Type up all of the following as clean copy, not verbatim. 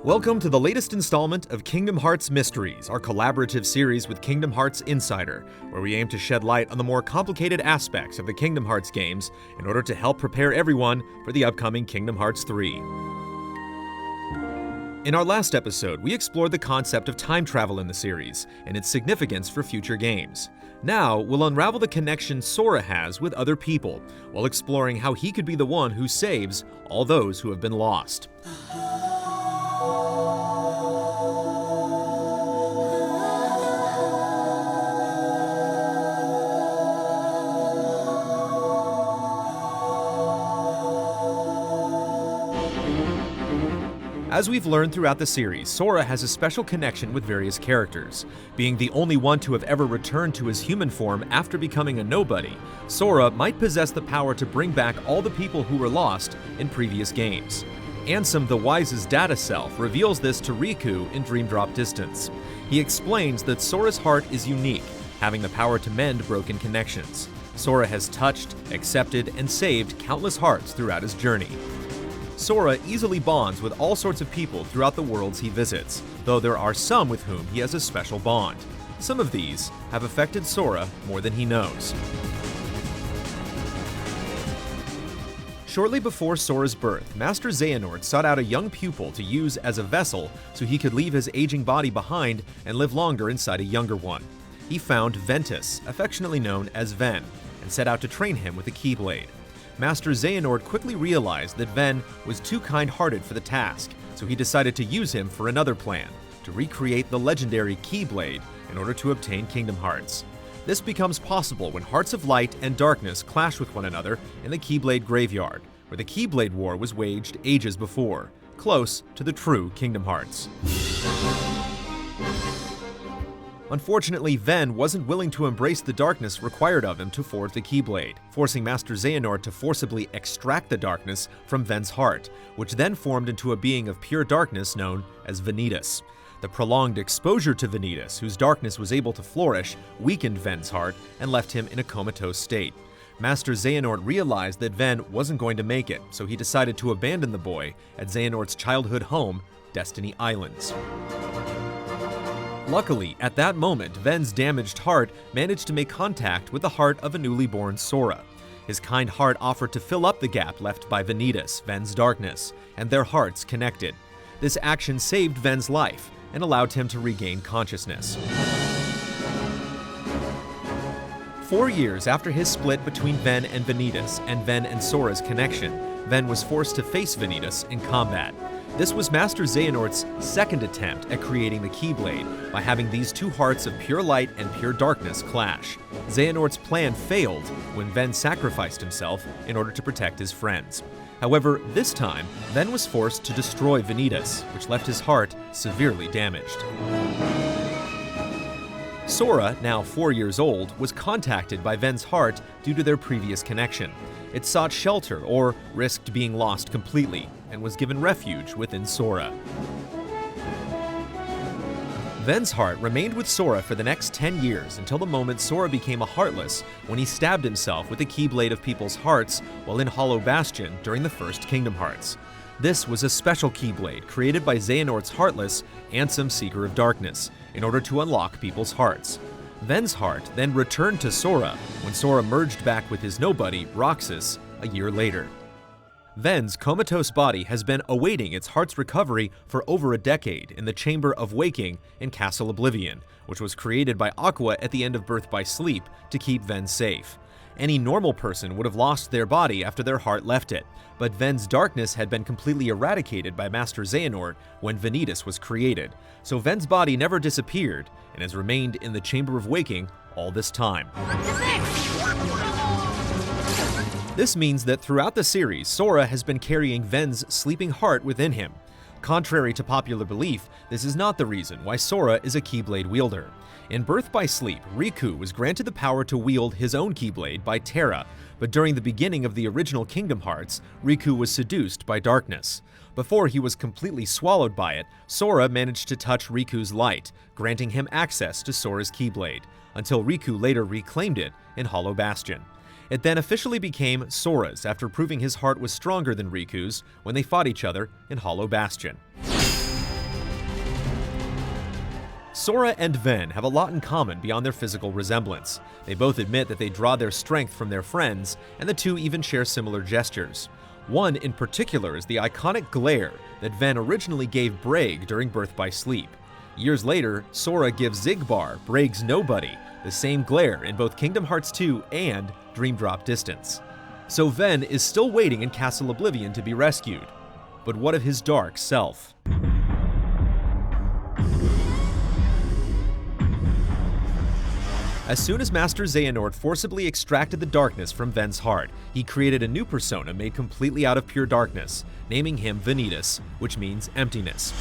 Welcome to the latest installment of Kingdom Hearts Mysteries, our collaborative series with Kingdom Hearts Insider, where we aim to shed light on the more complicated aspects of the Kingdom Hearts games in order to help prepare everyone for the upcoming Kingdom Hearts 3. In our last episode, we explored the concept of time travel in the series and its significance for future games. Now, we'll unravel the connection Sora has with other people, while exploring how he could be the one who saves all those who have been lost. As we've learned throughout the series, Sora has a special connection with various characters. Being the only one to have ever returned to his human form after becoming a nobody, Sora might possess the power to bring back all the people who were lost in previous games. Ansem the Wise's data self reveals this to Riku in Dream Drop Distance. He explains that Sora's heart is unique, having the power to mend broken connections. Sora has touched, accepted, and saved countless hearts throughout his journey. Sora easily bonds with all sorts of people throughout the worlds he visits, though there are some with whom he has a special bond. Some of these have affected Sora more than he knows. Shortly before Sora's birth, Master Xehanort sought out a young pupil to use as a vessel so he could leave his aging body behind and live longer inside a younger one. He found Ventus, affectionately known as Ven, and set out to train him with a Keyblade. Master Xehanort quickly realized that Ven was too kind-hearted for the task, so he decided to use him for another plan, to recreate the legendary Keyblade in order to obtain Kingdom Hearts. This becomes possible when Hearts of Light and Darkness clash with one another in the Keyblade Graveyard, where the Keyblade War was waged ages before, close to the true Kingdom Hearts. Unfortunately, Ven wasn't willing to embrace the darkness required of him to forge the Keyblade, forcing Master Xehanort to forcibly extract the darkness from Ven's heart, which then formed into a being of pure darkness known as Vanitas. The prolonged exposure to Vanitas, whose darkness was able to flourish, weakened Ven's heart and left him in a comatose state. Master Xehanort realized that Ven wasn't going to make it, so he decided to abandon the boy at Xehanort's childhood home, Destiny Islands. Luckily, at that moment, Ven's damaged heart managed to make contact with the heart of a newly born Sora. His kind heart offered to fill up the gap left by Vanitas, Ven's darkness, and their hearts connected. This action saved Ven's life and allowed him to regain consciousness. 4 years after his split between Ven and Vanitas and Ven and Sora's connection, Ven was forced to face Vanitas in combat. This was Master Xehanort's second attempt at creating the Keyblade by having these two hearts of pure light and pure darkness clash. Xehanort's plan failed when Ven sacrificed himself in order to protect his friends. However, this time, Ven was forced to destroy Vanitas, which left his heart severely damaged. Sora, now 4 years old, was contacted by Ven's heart due to their previous connection. It sought shelter or risked being lost completely, and was given refuge within Sora. Ven's heart remained with Sora for the next 10 years until the moment Sora became a Heartless when he stabbed himself with the Keyblade of people's hearts while in Hollow Bastion during the first Kingdom Hearts. This was a special Keyblade created by Xehanort's Heartless, Ansem Seeker of Darkness, in order to unlock people's hearts. Ven's heart then returned to Sora when Sora merged back with his nobody, Roxas, a year later. Ven's comatose body has been awaiting its heart's recovery for over a decade in the Chamber of Waking in Castle Oblivion, which was created by Aqua at the end of Birth by Sleep to keep Ven safe. Any normal person would have lost their body after their heart left it, but Ven's darkness had been completely eradicated by Master Xehanort when Vanitas was created, so Ven's body never disappeared and has remained in the Chamber of Waking all this time. This means that throughout the series, Sora has been carrying Ven's sleeping heart within him. Contrary to popular belief, this is not the reason why Sora is a Keyblade wielder. In Birth by Sleep, Riku was granted the power to wield his own Keyblade by Terra, but during the beginning of the original Kingdom Hearts, Riku was seduced by darkness. Before he was completely swallowed by it, Sora managed to touch Riku's light, granting him access to Sora's Keyblade, until Riku later reclaimed it in Hollow Bastion. It then officially became Sora's after proving his heart was stronger than Riku's when they fought each other in Hollow Bastion. Sora and Ven have a lot in common beyond their physical resemblance. They both admit that they draw their strength from their friends, and the two even share similar gestures. One in particular is the iconic glare that Ven originally gave Braig during Birth by Sleep. Years later, Sora gives Xigbar, Braig's nobody, the same glare in both Kingdom Hearts 2 and Dream Drop Distance. So Ven is still waiting in Castle Oblivion to be rescued. But what of his dark self? As soon as Master Xehanort forcibly extracted the darkness from Ven's heart, he created a new persona made completely out of pure darkness, naming him Vanitas, which means emptiness.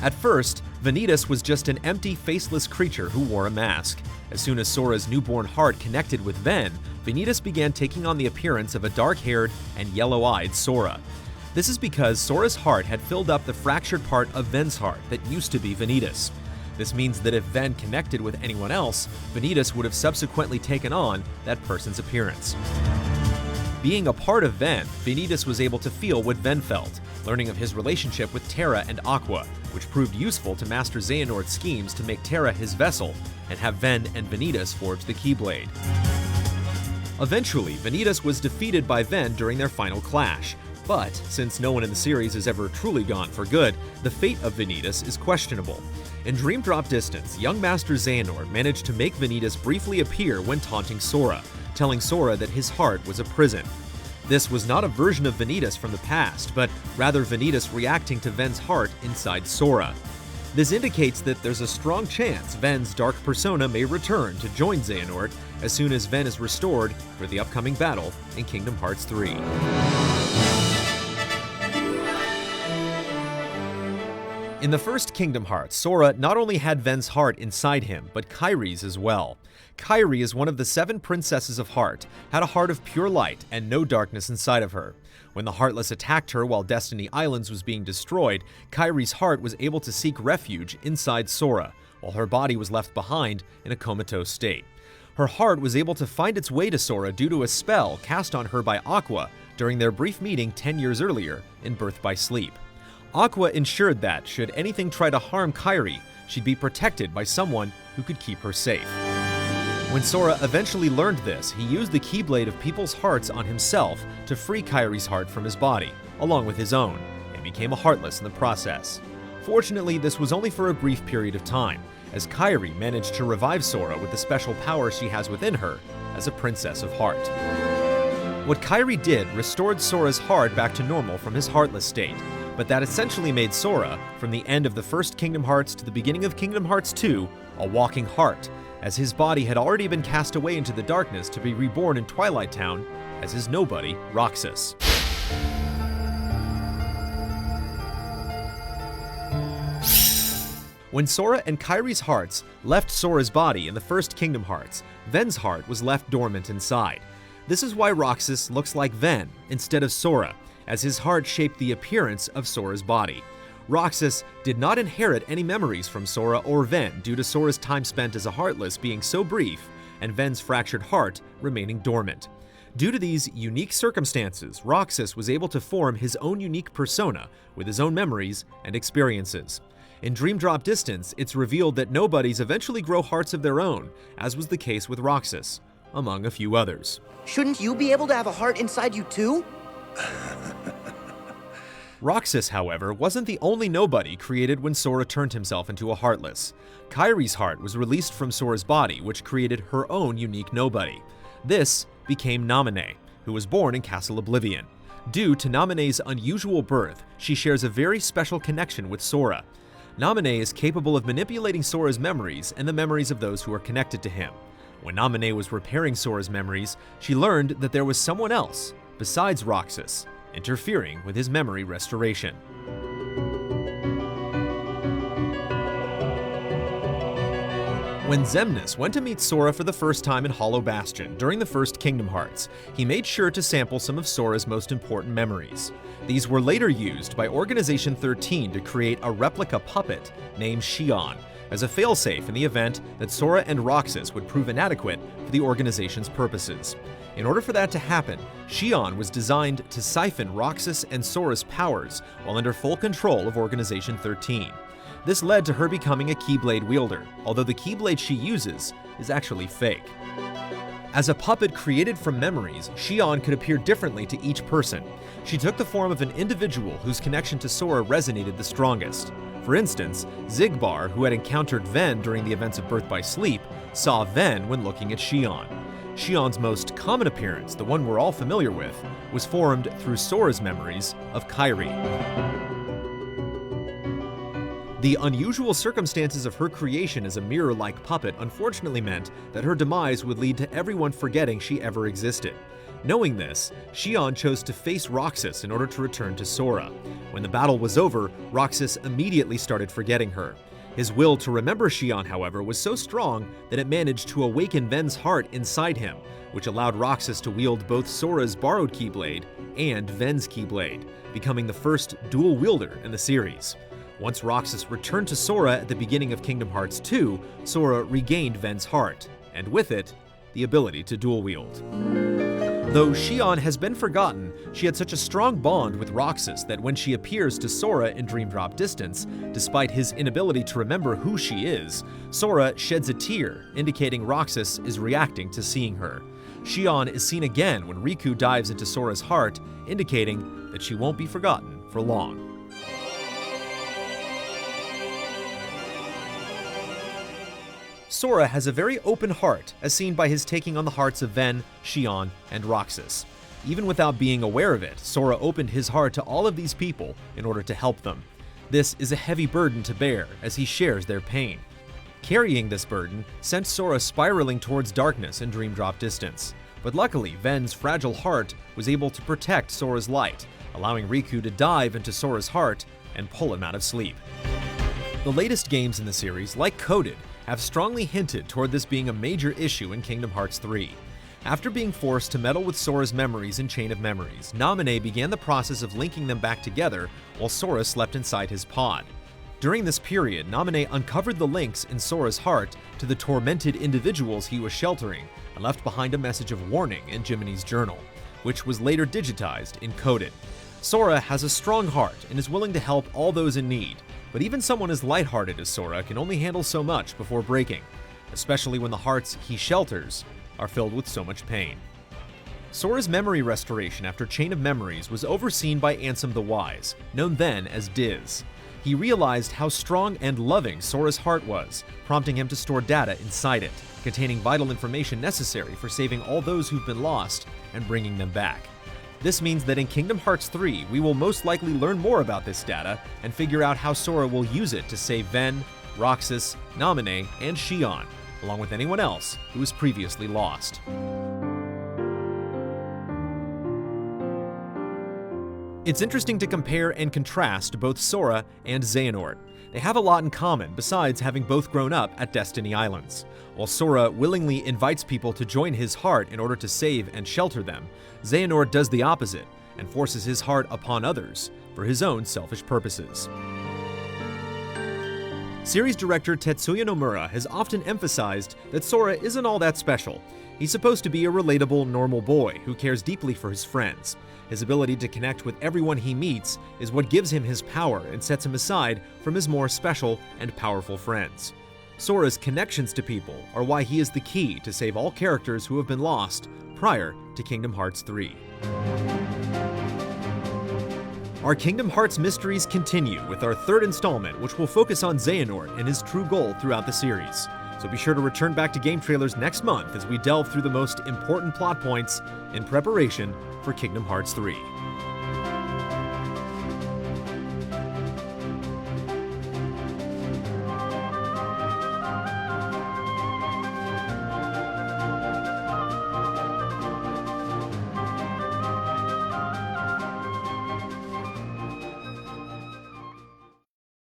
At first, Vanitas was just an empty, faceless creature who wore a mask. As soon as Sora's newborn heart connected with Ven, Vanitas began taking on the appearance of a dark-haired and yellow-eyed Sora. This is because Sora's heart had filled up the fractured part of Ven's heart that used to be Vanitas. This means that if Ven connected with anyone else, Vanitas would have subsequently taken on that person's appearance. Being a part of Ven, Vanitas was able to feel what Ven felt, learning of his relationship with Terra and Aqua, which proved useful to Master Xehanort's schemes to make Terra his vessel and have Ven and Vanitas forge the Keyblade. Eventually, Vanitas was defeated by Ven during their final clash, but since no one in the series has ever truly gone for good, the fate of Vanitas is questionable. In Dream Drop Distance, young Master Xehanort managed to make Vanitas briefly appear when taunting Sora, telling Sora that his heart was a prison. This was not a version of Vanitas from the past, but rather Vanitas reacting to Ven's heart inside Sora. This indicates that there's a strong chance Ven's dark persona may return to join Xehanort as soon as Ven is restored for the upcoming battle in Kingdom Hearts 3. In the first Kingdom Hearts, Sora not only had Ven's heart inside him, but Kairi's as well. Kairi is one of the 7 princesses of heart, had a heart of pure light and no darkness inside of her. When the Heartless attacked her while Destiny Islands was being destroyed, Kairi's heart was able to seek refuge inside Sora, while her body was left behind in a comatose state. Her heart was able to find its way to Sora due to a spell cast on her by Aqua during their brief meeting 10 years earlier in Birth by Sleep. Aqua ensured that, should anything try to harm Kairi, she'd be protected by someone who could keep her safe. When Sora eventually learned this, he used the Keyblade of people's hearts on himself to free Kairi's heart from his body, along with his own, and became a Heartless in the process. Fortunately, this was only for a brief period of time, as Kairi managed to revive Sora with the special power she has within her as a Princess of Heart. What Kairi did restored Sora's heart back to normal from his Heartless state, but that essentially made Sora, from the end of the first Kingdom Hearts to the beginning of Kingdom Hearts 2, a walking heart, as his body had already been cast away into the darkness to be reborn in Twilight Town as his nobody, Roxas. When Sora and Kairi's hearts left Sora's body in the first Kingdom Hearts, Ven's heart was left dormant inside. This is why Roxas looks like Ven instead of Sora, as his heart shaped the appearance of Sora's body. Roxas did not inherit any memories from Sora or Ven due to Sora's time spent as a Heartless being so brief and Ven's fractured heart remaining dormant. Due to these unique circumstances, Roxas was able to form his own unique persona with his own memories and experiences. In Dream Drop Distance, it's revealed that nobodies eventually grow hearts of their own, as was the case with Roxas, among a few others. Shouldn't you be able to have a heart inside you too? Roxas, however, wasn't the only nobody created when Sora turned himself into a Heartless. Kairi's heart was released from Sora's body, which created her own unique nobody. This became Naminé, who was born in Castle Oblivion. Due to Naminé's unusual birth, she shares a very special connection with Sora. Naminé is capable of manipulating Sora's memories and the memories of those who are connected to him. When Naminé was repairing Sora's memories, she learned that there was someone else, besides Roxas, interfering with his memory restoration. When Xemnas went to meet Sora for the first time in Hollow Bastion during the first Kingdom Hearts, he made sure to sample some of Sora's most important memories. These were later used by Organization 13 to create a replica puppet named Xion, as a failsafe in the event that Sora and Roxas would prove inadequate for the organization's purposes. In order for that to happen, Xion was designed to siphon Roxas and Sora's powers while under full control of Organization 13. This led to her becoming a Keyblade wielder, although the Keyblade she uses is actually fake. As a puppet created from memories, Xion could appear differently to each person. She took the form of an individual whose connection to Sora resonated the strongest. For instance, Xigbar, who had encountered Ven during the events of Birth by Sleep, saw Ven when looking at Xion. Xion's most common appearance, the one we're all familiar with, was formed through Sora's memories of Kairi. The unusual circumstances of her creation as a mirror-like puppet unfortunately meant that her demise would lead to everyone forgetting she ever existed. Knowing this, Xion chose to face Roxas in order to return to Sora. When the battle was over, Roxas immediately started forgetting her. His will to remember Xion, however, was so strong that it managed to awaken Ven's heart inside him, which allowed Roxas to wield both Sora's borrowed Keyblade and Ven's Keyblade, becoming the first dual wielder in the series. Once Roxas returned to Sora at the beginning of Kingdom Hearts 2, Sora regained Ven's heart, and with it, the ability to dual wield. Though Xion has been forgotten, she had such a strong bond with Roxas that when she appears to Sora in Dream Drop Distance, despite his inability to remember who she is, Sora sheds a tear, indicating Roxas is reacting to seeing her. Xion is seen again when Riku dives into Sora's heart, indicating that she won't be forgotten for long. Sora has a very open heart, as seen by his taking on the hearts of Ven, Xion, and Roxas. Even without being aware of it, Sora opened his heart to all of these people in order to help them. This is a heavy burden to bear, as he shares their pain. Carrying this burden sent Sora spiraling towards darkness in Dream Drop Distance. But luckily, Ven's fragile heart was able to protect Sora's light, allowing Riku to dive into Sora's heart and pull him out of sleep. The latest games in the series, like Coded, have strongly hinted toward this being a major issue in Kingdom Hearts 3. After being forced to meddle with Sora's memories in Chain of Memories, Naminé began the process of linking them back together while Sora slept inside his pod. During this period, Naminé uncovered the links in Sora's heart to the tormented individuals he was sheltering and left behind a message of warning in Jiminy's journal, which was later digitized in Coded. Sora has a strong heart and is willing to help all those in need, but even someone as lighthearted as Sora can only handle so much before breaking, especially when the hearts he shelters are filled with so much pain. Sora's memory restoration after Chain of Memories was overseen by Ansem the Wise, known then as Diz. He realized how strong and loving Sora's heart was, prompting him to store data inside it, containing vital information necessary for saving all those who've been lost and bringing them back. This means that in Kingdom Hearts 3, we will most likely learn more about this data and figure out how Sora will use it to save Ven, Roxas, Naminé, and Xion, along with anyone else who was previously lost. It's interesting to compare and contrast both Sora and Xehanort. They have a lot in common besides having both grown up at Destiny Islands. While Sora willingly invites people to join his heart in order to save and shelter them, Xehanort does the opposite and forces his heart upon others for his own selfish purposes. Series director Tetsuya Nomura has often emphasized that Sora isn't all that special. He's supposed to be a relatable, normal boy who cares deeply for his friends. His ability to connect with everyone he meets is what gives him his power and sets him aside from his more special and powerful friends. Sora's connections to people are why he is the key to save all characters who have been lost prior to Kingdom Hearts 3. Our Kingdom Hearts mysteries continue with our third installment, which will focus on Xehanort and his true goal throughout the series. So be sure to return back to GameTrailers next month as we delve through the most important plot points in preparation for Kingdom Hearts 3.